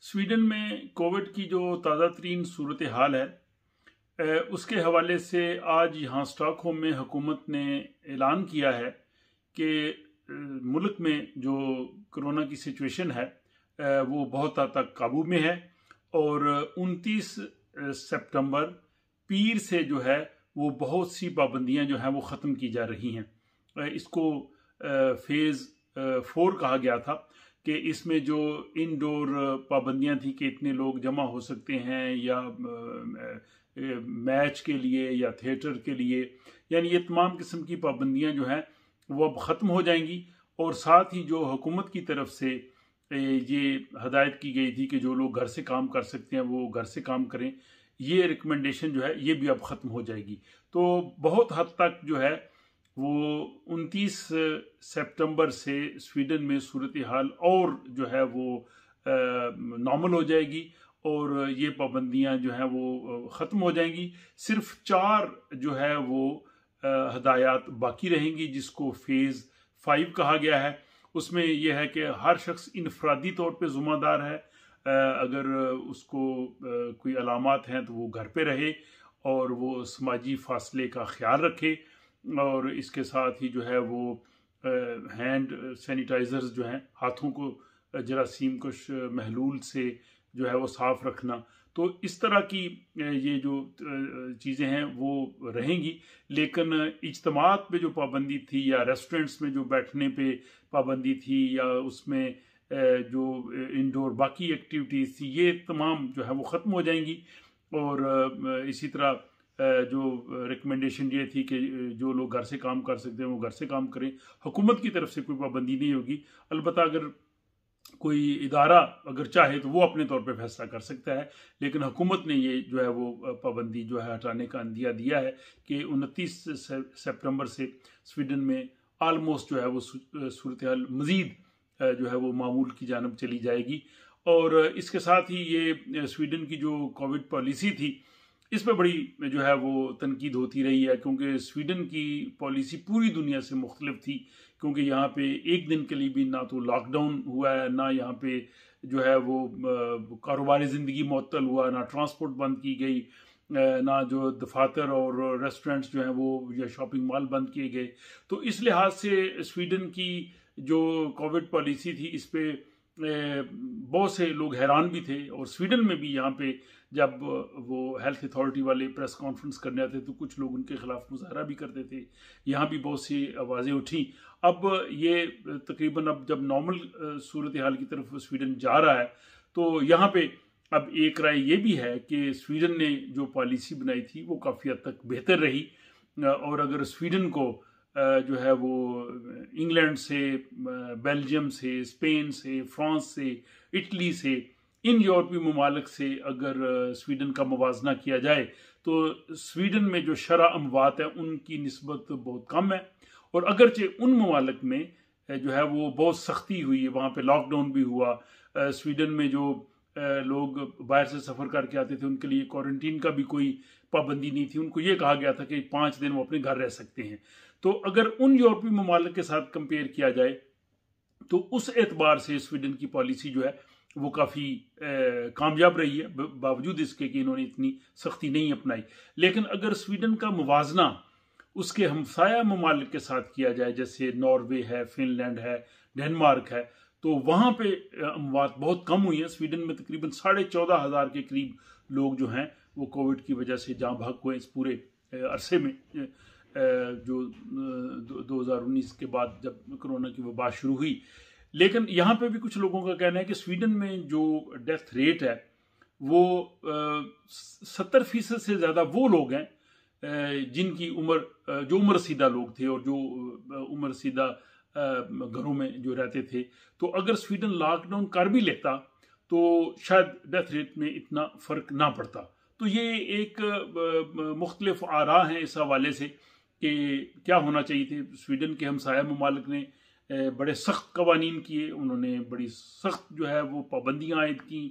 Sweden में Covid की जो ताज़ा तरीन सूरत हाल है उसके हवाले से आज यहाँ स्टॉकहोम में हुकूमत ने ऐलान किया है कि मुल्क में जो कोरोना की सिचुएशन है वो बहुत हद तक काबू में है और 29 सितंबर पीर से जो है वो बहुत सी पाबंदियां जो हैं वो ख़त्म की जा रही हैं। इसको फेज़ 4 कहा गया था कि इसमें जो इनडोर पाबंदियां थी कि इतने लोग जमा हो सकते हैं या मैच के लिए या थिएटर के लिए, यानी ये तमाम किस्म की पाबंदियां जो हैं वो अब ख़त्म हो जाएंगी। और साथ ही जो हुकूमत की तरफ से ये हदायत की गई थी कि जो लोग घर से काम कर सकते हैं वो घर से काम करें, ये रिकमेंडेशन जो है ये भी अब ख़त्म हो जाएगी। तो बहुत हद तक जो है वो 29 सितंबर से स्वीडन में सूरत हाल और जो है वो नॉर्मल हो जाएगी और ये पाबंदियां जो हैं वो ख़त्म हो जाएंगी। सिर्फ 4 जो है वो हदायत बाकी रहेंगी जिसको फेज़ 5 कहा गया है। उसमें यह है कि हर शख्स इनफरादी तौर पे ज़िम्मेदार है, अगर उसको कोई अलामात हैं तो वो घर पे रहे और वो समाजी फासले का ख्याल रखे और इसके साथ ही जो है वो हैंड सैनिटाइजर्स जो हैं, हाथों को जरासीम कुश महलूल से जो है वो साफ रखना, तो इस तरह की ये जो चीज़ें हैं वो रहेंगी। लेकिन इज्तिमात पे जो पाबंदी थी या रेस्टोरेंट्स में जो बैठने पे पाबंदी थी या उसमें जो इंडोर बाकी एक्टिविटीज़ थी, ये तमाम जो है वो ख़त्म हो जाएंगी। और इसी तरह जो रिकमेंडेशन ये थी कि जो लोग घर से काम कर सकते हैं वो घर से काम करें, हुकूमत की तरफ से कोई पाबंदी नहीं होगी। अलबत्ता अगर कोई इदारा अगर चाहे तो वो अपने तौर पे फैसला कर सकता है, लेकिन हुकूमत ने ये जो है वो पाबंदी जो है हटाने का अंदिया दिया है कि 29 सितंबर से स्वीडन में आलमोस्ट जो है वो सूरत हाल मज़ीद जो है वो मामूल की जानब चली जाएगी। और इसके साथ ही ये स्वीडन की जो कोविड पॉलिसी थी इस पर बड़ी जो है वो तनकीद होती रही है, क्योंकि स्वीडन की पॉलिसी पूरी दुनिया से मुख्तलिफ थी। क्योंकि यहाँ पे एक दिन के लिए भी ना तो लॉकडाउन हुआ है, ना यहाँ पे जो है वो कारोबारी ज़िंदगी मुअत्तल हुआ, ना ट्रांसपोर्ट बंद की गई, ना जो दफातर और रेस्टोरेंट्स जो हैं वो या शॉपिंग मॉल बंद किए गए। तो इस लिहाज से स्वीडन की जो कोविड पॉलिसी थी इस पे बहुत से लोग हैरान भी थे। और स्वीडन में भी यहाँ पे जब वो हेल्थ अथॉरिटी वाले प्रेस कॉन्फ्रेंस करने आते तो कुछ लोग उनके खिलाफ मुजाहरा भी करते थे, यहाँ भी बहुत सी आवाज़ें उठी। अब ये तकरीबन अब जब नॉर्मल सूरत हाल की तरफ स्वीडन जा रहा है तो यहाँ पे अब एक राय ये भी है कि स्वीडन ने जो पॉलिसी बनाई थी वो काफ़ी हद तक बेहतर रही। और अगर स्वीडन को जो है वो इंग्लैंड से, बेल्जियम से, स्पेन से, फ्रांस से, इटली से, इन यूरोपीय ममालिक से अगर स्वीडन का मुवाजना किया जाए तो स्वीडन में जो शरह अमवात है उनकी निस्बत बहुत कम है। और अगरचे उन ममालिक में जो है वो बहुत सख्ती हुई है, वहाँ पे लॉकडाउन भी हुआ। स्वीडन में जो लोग बाहर से सफ़र करके आते थे उनके लिए क्वारंटीन का भी कोई पाबंदी नहीं थी, उनको ये कहा गया था कि 5 दिन वो अपने घर रह सकते हैं। तो अगर उन यूरोपीय ममालिक के साथ कंपेयर किया जाए तो उस एतबार से स्वीडन की पॉलिसी जो है वो काफ़ी कामयाब रही है, बावजूद इसके कि इन्होंने इतनी सख्ती नहीं अपनाई। लेकिन अगर स्वीडन का मुवाजना उसके हमसाया ममालिक के साथ किया जाए, जैसे नॉर्वे है, फिनलैंड है, डेनमार्क है, तो वहाँ पे अमवात बहुत कम हुई है। स्वीडन में तकरीबन 14,500 के करीब लोग जो हैं वो कोविड की वजह से जाँ भाग हुए इस पूरे अरसे में, जो 2019 के बाद जब कोरोना की वबा शुरू हुई। लेकिन यहाँ पे भी कुछ लोगों का कहना है कि स्वीडन में जो डेथ रेट है वो 70% से ज़्यादा वो लोग हैं जिनकी उम्र, जो उम्र सीधा लोग थे और जो उम्र सीधा घरों में जो रहते थे। तो अगर स्वीडन लॉकडाउन कर भी लेता तो शायद डेथ रेट में इतना फ़र्क ना पड़ता। तो ये एक मुख्तलिफ आरा हैं इस हवाले से कि क्या होना चाहिए थे। स्वीडन के हमसाया ममालिक ने बड़े सख्त कवानीन किए, उन्होंने बड़ी सख्त जो है वो पाबंदियाँ आयद की,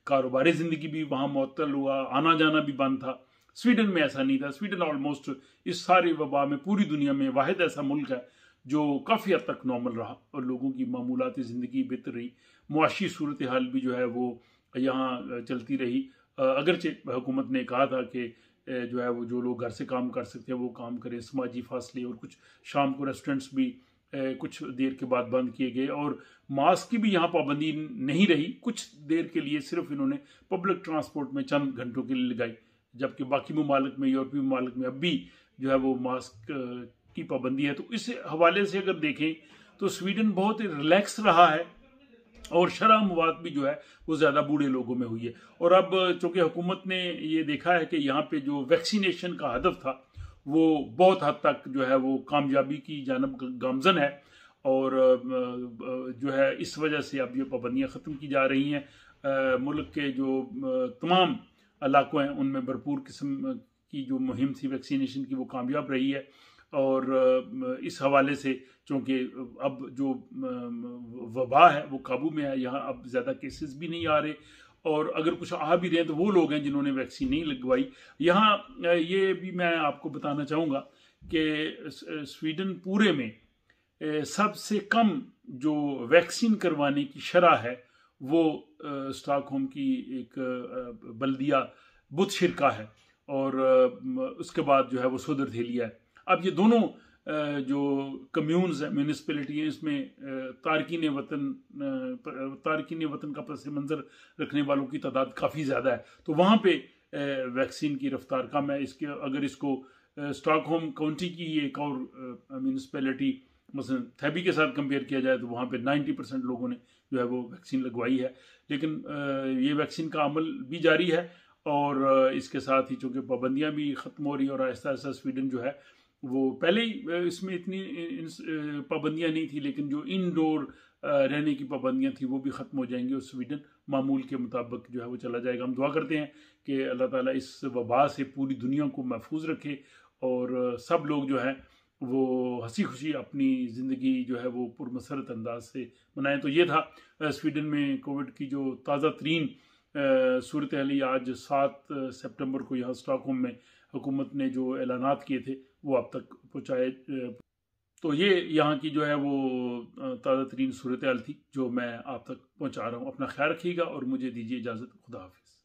कारोबारी ज़िंदगी भी वहाँ मुअत्तल हुआ, आना जाना भी बंद था। स्वीडन में ऐसा नहीं था। स्वीडन ऑलमोस्ट इस सारी वबा में पूरी दुनिया में वाहिद ऐसा मुल्क है जो काफ़ी हद तक नॉर्मल रहा और लोगों की मामूलाती ज़िंदगी बेहतर रही। मुआशी सूरत हाल भी जो है वो यहाँ चलती रही। अगरचे हुकूमत ने कहा था कि जो है वो जो लोग घर से काम कर सकते हैं वो काम करें, समाजी फासले, और कुछ शाम को रेस्टोरेंट्स भी कुछ देर के बाद बंद किए गए, और मास्क की भी यहाँ पाबंदी नहीं रही। कुछ देर के लिए सिर्फ इन्होंने पब्लिक ट्रांसपोर्ट में चंद घंटों के लिए लगाई, जबकि बाकी ममालिक में, यूरोपीय ममालिक में अब भी जो है वो मास्क की पाबंदी है। तो इस हवाले से अगर देखें तो स्वीडन बहुत रिलैक्स रहा है, और शरह मवाद भी जो है वो ज़्यादा बूढ़े लोगों में हुई है। और अब चूंकि हुकूमत ने ये देखा है कि यहाँ पे जो वैक्सीनेशन का हदफ था वो बहुत हद तक जो है वो कामयाबी की जानब गामजन है, और जो है इस वजह से अब ये पाबंदियाँ ख़त्म की जा रही हैं। मुल्क के जो तमाम इलाकों हैं उनमें भरपूर किस्म की जो मुहिम थी वैक्सीनेशन की वो कामयाब रही है। और इस हवाले से चूँकि अब जो वबा है वो काबू में है, यहाँ अब ज़्यादा केसेस भी नहीं आ रहे, और अगर कुछ आ भी रहे हैं तो वो लोग हैं जिन्होंने वैक्सीन नहीं लगवाई। यहाँ ये भी मैं आपको बताना चाहूँगा कि स्वीडन पूरे में सबसे कम जो वैक्सीन करवाने की शरह है वो स्टॉकहोम की एक बल्दिया बुतशिरका है, और उसके बाद जो है वो सोदरथेलिया है। अब ये दोनों जो कम्यून्स हैं, म्यूनिसिपैलिटी हैं, इसमें तारकीन वतन का पस मंज़र रखने वालों की तादाद काफ़ी ज़्यादा है। तो वहाँ पे वैक्सीन की रफ्तार कम है। इसके अगर इसको स्टॉकहोम काउंटी की एक और म्यूनिसिपैलिटी मसलन थैबी के साथ कंपेयर किया जाए तो वहाँ पे 90% लोगों ने जो है वो वैक्सीन लगवाई है। लेकिन ये वैक्सीन का अमल भी जारी है, और इसके साथ ही चूँकि पाबंदियाँ भी ख़त्म हो रही हैं, और आहिस्ता आहिस्ता स्वीडन जो है वो पहले ही इसमें इतनी पाबंदियाँ नहीं थी, लेकिन जो इनडोर रहने की पाबंदियाँ थी वो भी ख़त्म हो जाएंगी, और स्वीडन मामूल के मुताबिक जो है वो चला जाएगा। हम दुआ करते हैं कि अल्लाह ताला इस वबा से पूरी दुनिया को महफूज रखे, और सब लोग जो है वो हंसी खुशी अपनी ज़िंदगी जो है वो पुरमसरत अंदाज से मनाएं। तो ये था स्वीडन में कोविड की जो ताज़ा तरीन सूरत हाल। आज 7 सितंबर को यहाँ स्टॉकहोम में हुकूमत ने जो ऐलानात किए थे वो अब तक पहुँचाए। तो ये यहाँ की जो है वो ताज़ा तरीन सूरत हाल थी जो मैं आप तक पहुँचा रहा हूँ। अपना ख्याल रखिएगा और मुझे दीजिए इजाज़त। खुदा हाफिज़।